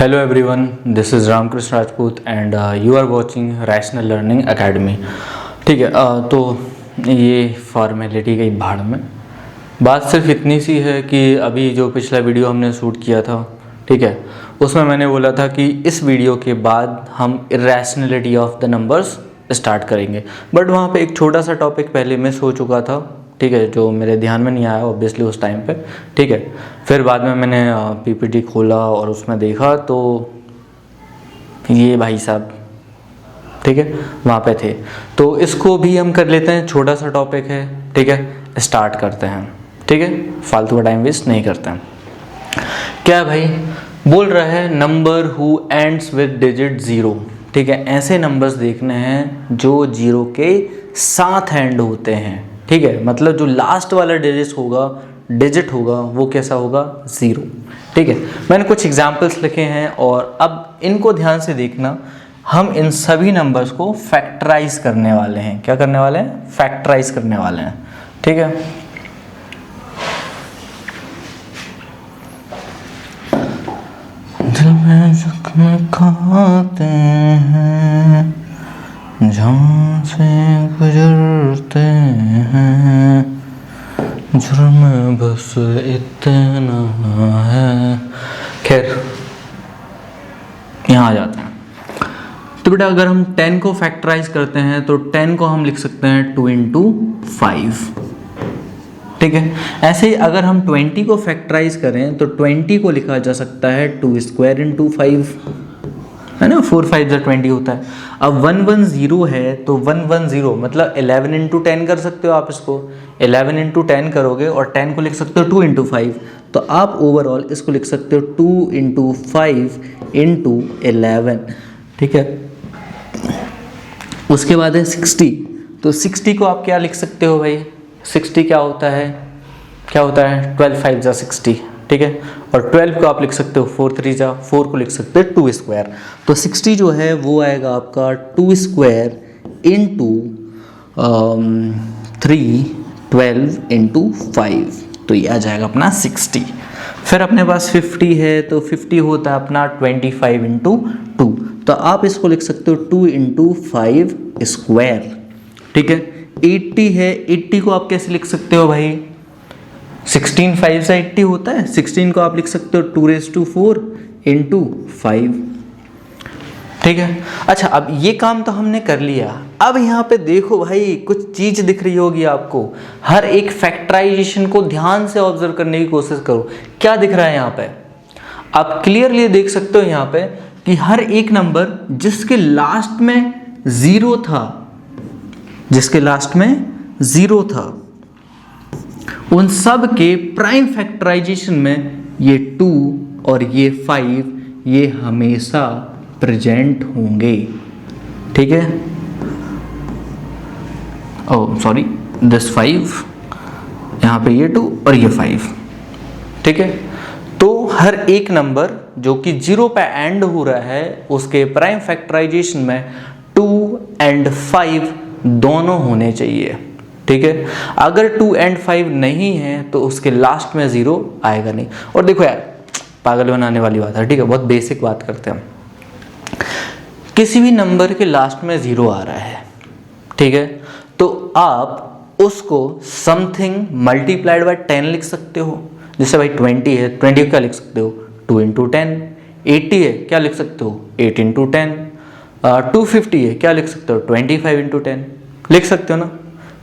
Hello everyone, this is Ramkrishna Rajput and you are watching Rational Learning Academy। ठीक है, तो ये formality गई भाड़ में। बात सिर्फ इतनी सी है कि अभी जो पिछला वीडियो हमने शूट किया था, ठीक है, उसमें मैंने बोला था कि इस वीडियो के बाद हम irrationality of the numbers start करेंगे, बट वहाँ पे एक छोटा सा टॉपिक पहले मिस हो चुका था, ठीक है, जो मेरे ध्यान में नहीं आया ऑब्वियसली उस टाइम पे, ठीक है। फिर बाद में मैंने पीपीटी खोला और उसमें देखा तो ये भाई साहब, ठीक है, वहाँ पे थे। तो इसको भी हम कर लेते हैं, छोटा सा टॉपिक है, ठीक है, स्टार्ट करते हैं, ठीक है, फालतू का टाइम वेस्ट नहीं करते हैं। क्या भाई बोल रहा है, number who ends with digit 0, ठीक है, ऐसे नंबर्स देखने हैं जो 0 के साथ एंड होते हैं, ठीक है, मतलब जो लास्ट वाला डिजिट होगा वो कैसा होगा, 0, ठीक है। मैंने कुछ एग्जांपल्स लिखे हैं और अब इनको ध्यान से देखना। हम इन सभी नंबर्स को फैक्टराइज करने वाले हैं। क्या करने वाले हैं? फैक्टराइज करने वाले हैं, ठीक है। दिल में जख्म खाते हैं, जहाँ से गुजरते हैं, जुर्म बस इतना है। खैर यहाँ आ जाते हैं। तो बेटा अगर हम 10 को फैक्टराइज करते हैं तो 10 को हम लिख सकते हैं 2 into 5, ठीक है। ऐसे ही अगर हम 20 को फैक्टराइज करें तो 20 को लिखा जा सकता है 2 square into 5, है ना, 4 5 20 होता है। अब 110 है तो 110 मतलब 11 into 10 कर सकते हो आप इसको, 11 into 10 करोगे और 10 को लिख सकते हो 2 into 5, तो आप ओवरऑल इसको लिख सकते हो 2 into 5 into 11, ठीक है। उसके बाद है 60, तो 60 को आप क्या लिख सकते हो भाई, 60 क्या होता है 12 5 जा 60, ठीक है, और 12 को आप लिख सकते हो 4 3 जा 4 को लिख सकते हो 2 स्क्वायर, तो 60 जो है वो आएगा आपका 2 स्क्वायर इंटू 3 12 इंटू 5, तो ये आ जाएगा अपना 60। फिर अपने पास 50 है तो 50 होता है अपना 25 इंटू 2, तो आप इसको लिख सकते हो 2 इंटू 5 स्क्वायर, ठीक है। 80 है, 80 को आप कैसे लिख सकते हो भाई, 16 5 से 80 होता है, 16 को आप लिख सकते हो 2 raised to 4 इंटू 5, ठीक है। अच्छा, अब ये काम तो हमने कर लिया। अब यहाँ पे देखो भाई, कुछ चीज दिख रही होगी आपको। हर एक फैक्टराइजेशन को ध्यान से ऑब्जर्व करने की कोशिश करो। क्या दिख रहा है यहाँ पे, आप क्लियरली देख सकते हो यहाँ पे कि हर एक नंबर जिसके लास्ट में 0 था, जिसके लास्ट में 0 था, उन सब के प्राइम फैक्टराइजेशन में ये 2 और ये 5 ये हमेशा प्रेजेंट होंगे, ठीक है। ओह सॉरी, दिस 5, यहाँ पे ये 2 और ये 5, ठीक है। तो हर एक नंबर जो कि 0 पे एंड हो रहा है उसके प्राइम फैक्टराइजेशन में 2 and 5 दोनों होने चाहिए, ठीक है। अगर 2 and 5 नहीं है तो उसके लास्ट में 0 आएगा नहीं। और देखो यार, पागल बनाने वाली बात है, ठीक है, बहुत बेसिक बात करते हैं। किसी भी नंबर के लास्ट में 0 आ रहा है, ठीक है, तो आप उसको समथिंग मल्टीप्लाइड बाय 10 लिख सकते हो। जैसे भाई 20 है, 20 को क्या लिख सकते हो 2 into 10, 80 है क्या लिख सकते हो 8 into 10, 250 है क्या लिख सकते हो 25 into 10 लिख सकते हो ना,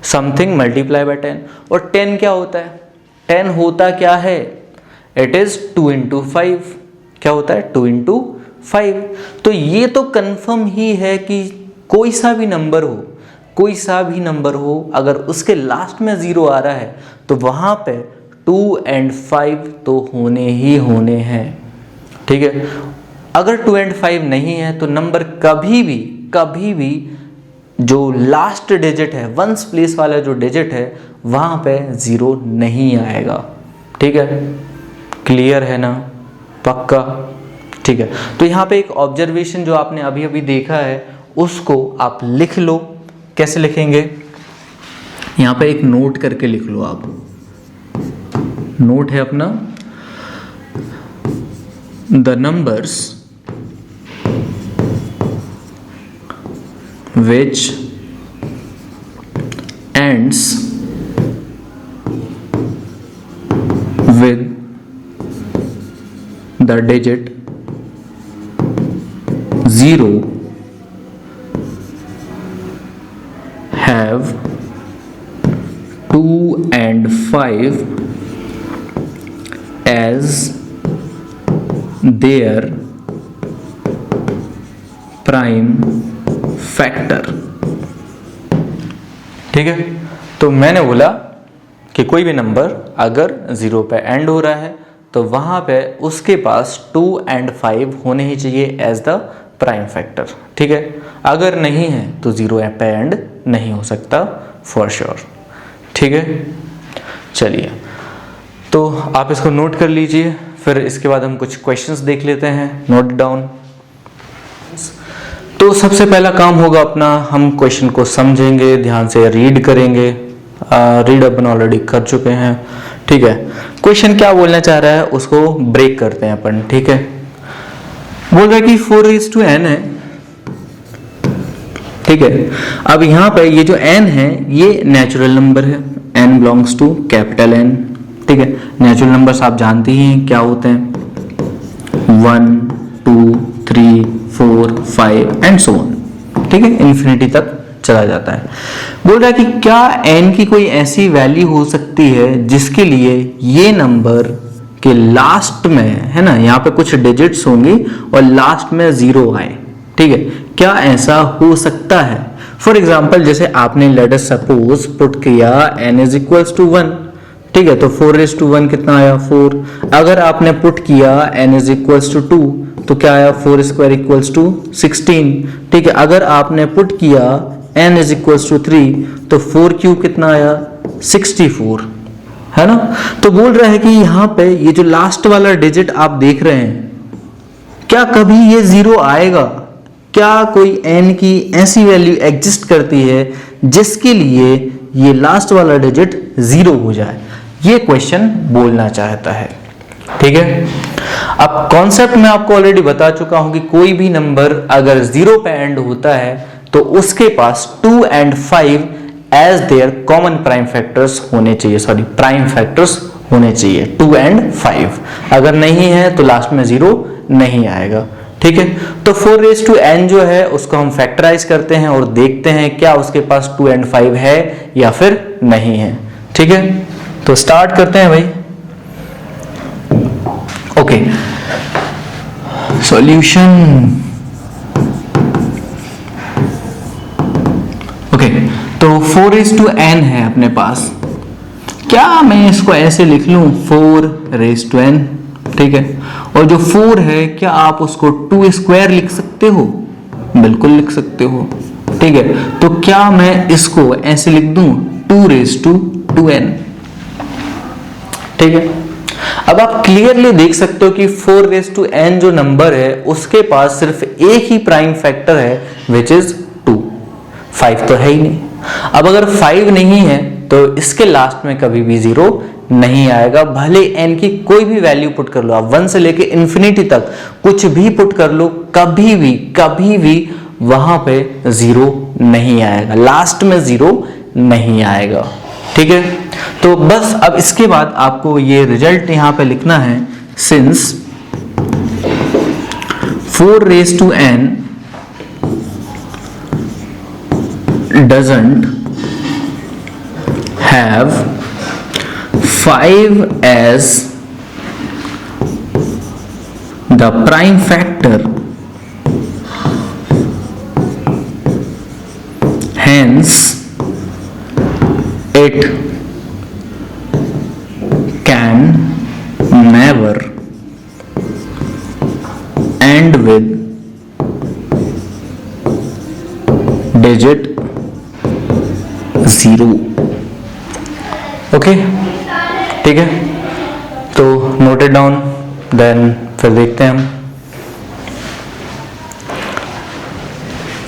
समथिंग मल्टीप्लाई बाय 10। और 10 क्या होता है, 10 होता क्या है, इट इज 2 into 5, क्या होता है 2 into 5। तो ये तो कंफर्म ही है कि कोई सा भी नंबर हो अगर उसके लास्ट में 0 आ रहा है तो वहां पे 2 and 5 तो होने ही होने हैं, ठीक है। अगर 2 and 5 नहीं है तो नंबर कभी भी जो लास्ट डिजिट है, वंस प्लेस वाला जो डिजिट है वहां पे 0 नहीं आएगा, ठीक है। क्लियर है ना, पक्का, ठीक है। तो यहाँ पे एक ऑब्जर्वेशन जो आपने अभी अभी देखा है उसको आप लिख लो। कैसे लिखेंगे, यहाँ पे एक नोट करके लिख लो आप। नोट है अपना, the numbers which ends with the digit 0 have 2 and 5 as their prime factor. ठीक है, तो मैंने बोला कि कोई भी नंबर अगर 0 पे एंड हो रहा है तो वहां पे उसके पास 2 and 5 होने ही चाहिए एज द प्राइम फैक्टर। ठीक है, अगर नहीं है तो 0 पे एंड नहीं हो सकता फॉर श्योर। ठीक है, चलिए तो आप इसको नोट कर लीजिए, फिर इसके बाद हम कुछ क्वेश्चंस देख लेते हैं। Note down. तो सबसे पहला काम होगा अपना, हम क्वेश्चन को समझेंगे, ध्यान से रीड करेंगे। रीड अपन ऑलरेडी कर चुके हैं। ठीक है, क्वेश्चन क्या बोलना चाह रहा है उसको ब्रेक करते हैं अपन। ठीक है, बोल रहा है कि 4n है। ठीक है, अब यहाँ पे ये जो n है ये नेचुरल नंबर है, n belongs to capital N। ठीक है, नेचुरल नंबर्स आप जानते ही हैं क्या होते हैं, 1 2 3 4 5 एंड सो ऑन। ठीक है, इन्फिनिटी तक चला जाता है। बोल रहा है कि क्या n की कोई ऐसी वैल्यू हो सकती है जिसके लिए ये नंबर के लास्ट में, है ना, यहाँ पे कुछ डिजिट्स होंगी और लास्ट में 0 आए। ठीक है, क्या ऐसा हो सकता है? फॉर एग्जाम्पल जैसे आपने लेट अस सपोज पुट किया n इज इक्वल्स टू 1। ठीक है, तो 4:1 कितना आया 4। अगर आपने पुट किया n इज इक्वल्स टू 2 तो क्या आया 4² इक्वल्स टू 16। ठीक है, अगर आपने पुट किया n इज इक्वल्स टू 3 तो 4³ कितना आया 64, है ना। तो बोल रहा है कि यहाँ पे ये जो लास्ट वाला डिजिट आप देख रहे हैं, क्या कभी ये 0 आएगा? क्या कोई n की ऐसी वैल्यू एग्जिस्ट करती है जिसके लिए ये लास्ट वाला डिजिट 0 हो जाए? ये क्वेश्चन बोलना चाहता है। ठीक है, अब कॉन्सेप्ट मैं आपको ऑलरेडी बता चुका हूं कि कोई भी नंबर अगर 0 पे एंड होता है तो उसके पास 2 and 5 as there common prime factors होने चाहिए, सॉरी प्राइम फैक्टर्स होने चाहिए 2 and 5। अगर नहीं है तो लास्ट में 0 नहीं आएगा। ठीक है, तो 4n जो है उसको हम फैक्टराइज करते हैं और देखते हैं क्या उसके पास 2 and 5 है या फिर नहीं है। ठीक है, तो स्टार्ट करते हैं भाई। Okay, solution. ओके, तो 4:n है अपने पास। क्या मैं इसको ऐसे लिख लूं 4:n? ठीक है, और जो 4 है क्या आप उसको 2² लिख सकते हो? बिल्कुल लिख सकते हो। ठीक है, तो क्या मैं इसको ऐसे लिख दूं 2:2n? ठीक है, अब आप क्लियरली देख सकते हो कि 4:n जो नंबर है उसके पास सिर्फ एक ही प्राइम फैक्टर है विच इज 2। 5 तो है ही नहीं। अब अगर 5 नहीं है तो इसके लास्ट में कभी भी 0 नहीं आएगा, भले n की कोई भी वैल्यू पुट कर लो आप, 1 से लेके इंफिनिटी तक कुछ भी पुट कर लो, कभी भी वहां पे 0 नहीं आएगा, लास्ट में 0 नहीं आएगा। ठीक है, तो बस अब इसके बाद आपको ये रिजल्ट यहां पे लिखना है, since 4:n doesn't have 5 as the prime factor, hence it can never end with digit 0। Okay, ठीक है, तो नोट इट डाउन, देन फिर देखते हैं हम।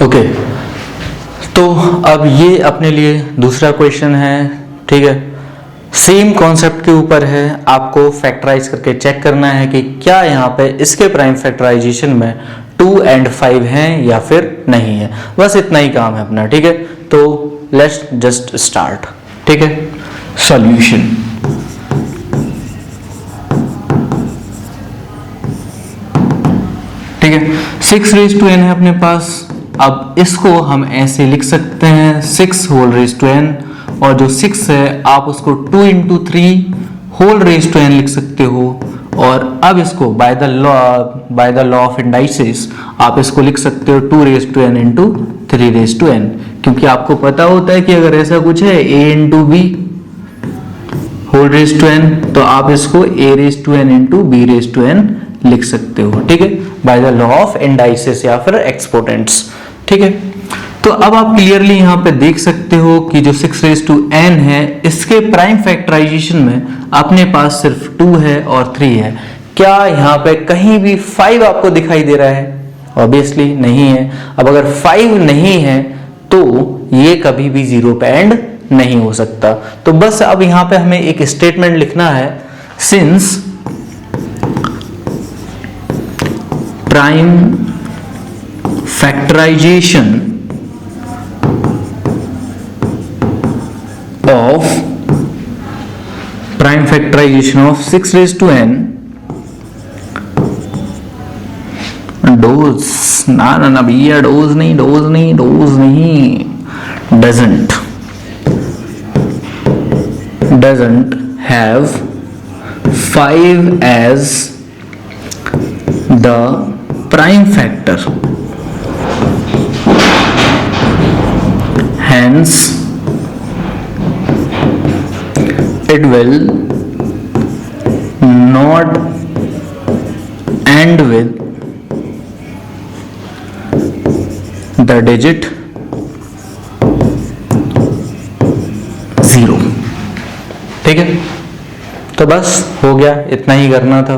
ओके, तो अब ये अपने लिए दूसरा क्वेश्चन है। ठीक है, सेम कॉन्सेप्ट के ऊपर है, आपको फैक्टराइज करके चेक करना है कि क्या यहाँ पे इसके प्राइम फैक्टराइजेशन में 2 and 5 हैं या फिर नहीं है। बस इतना ही काम है अपना, ठीक है। तो लेट्स जस्ट स्टार्ट, ठीक है। सॉल्यूशन, ठीक है। 6n है अपने पास। अब इसको हम ऐसे लिख सकते हैं 6n, और जो 6 है आप उसको 2 × 3 लिख सकते हो। और अब इसको by the law of indices आप इसको लिख सकते हो 2n × 3n, क्योंकि आपको पता होता है कि अगर ऐसा कुछ है a × b n, तो आप इसको an × bn लिख सकते हो, ठीक है, by the law of indices या फिर एक्सपोनेंट्स, ठीक है। तो अब आप क्लियरली यहां पे देख सकते हो कि जो 6n है इसके प्राइम फैक्टराइजेशन में अपने पास सिर्फ 2 है और 3 है। क्या यहां पे कहीं भी 5 आपको दिखाई दे रहा है? ऑब्वियसली नहीं है। अब अगर 5 नहीं है तो ये कभी भी 0 पे एंड नहीं हो सकता। तो बस अब यहां पे हमें एक स्टेटमेंट लिखना है, since prime factorisation of 6n does ना भैया, डोज नहीं doesn't have 5 as the prime factor, hence it will not end with the digit 0, ठीक है। तो बस हो गया, इतना ही करना था।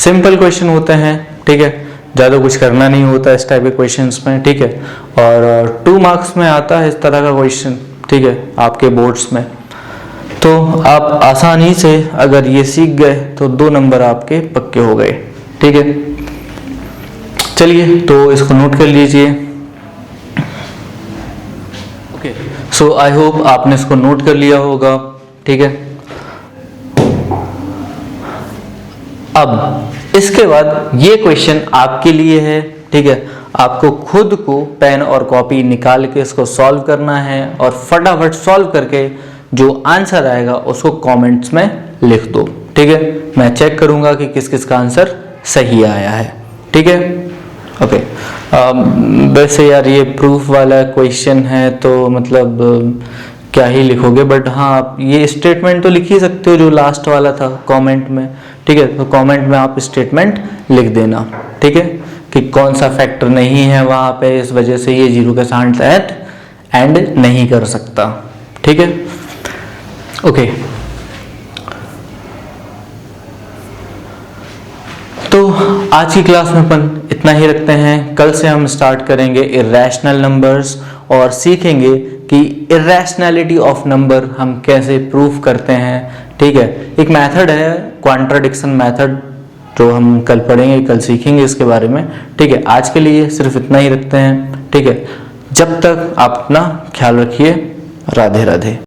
सिंपल क्वेश्चन होते हैं, ठीक है, ज़्यादा कुछ करना नहीं होता इस टाइप के क्वेश्चंस में, ठीक है। और 2 मार्क्स में आता है इस तरह का क्वेश्चन, ठीक है, आपके बोर्ड्स में। तो आप आसानी से अगर ये सीख गए तो 2 नंबर आपके पक्के हो गए, ठीक है। चलिए तो इसको नोट कर लीजिए। ओके, सो आई होप आपने इसको नोट कर लिया होगा, ठीक है। अब इसके बाद ये क्वेश्चन आपके लिए है, ठीक है। आपको खुद को पेन और कॉपी निकाल के इसको सॉल्व करना है और फटाफट सॉल्व करके जो आंसर आएगा उसको कमेंट्स में लिख दो, ठीक है। मैं चेक करूंगा कि किस किस का आंसर सही आया है, ठीक है। ओके, वैसे यार ये प्रूफ वाला क्वेश्चन है तो मतलब क्या ही लिखोगे, बट हाँ आप ये स्टेटमेंट तो लिख ही सकते हो जो लास्ट वाला था कमेंट में, ठीक है। तो कमेंट में आप स्टेटमेंट लिख देना, ठीक है, कि कौन सा फैक्टर नहीं है वहां पे, इस वजह से ये 0 के साथ एंड नहीं कर सकता, ठीक है। ओके, तो आज की क्लास में अपन इतना ही रखते हैं। कल से हम स्टार्ट करेंगे इर्रेशनल नंबर्स और सीखेंगे कि इर्रेशनैलिटी ऑफ नंबर हम कैसे प्रूफ करते हैं, ठीक है। एक मेथड है क्वांट्राडिक्शन मेथड जो हम कल पढ़ेंगे, कल सीखेंगे इसके बारे में, ठीक है। आज के लिए सिर्फ इतना ही रखते हैं, ठीक है। जब तक आप अपना ख्याल रखिए। राधे राधे।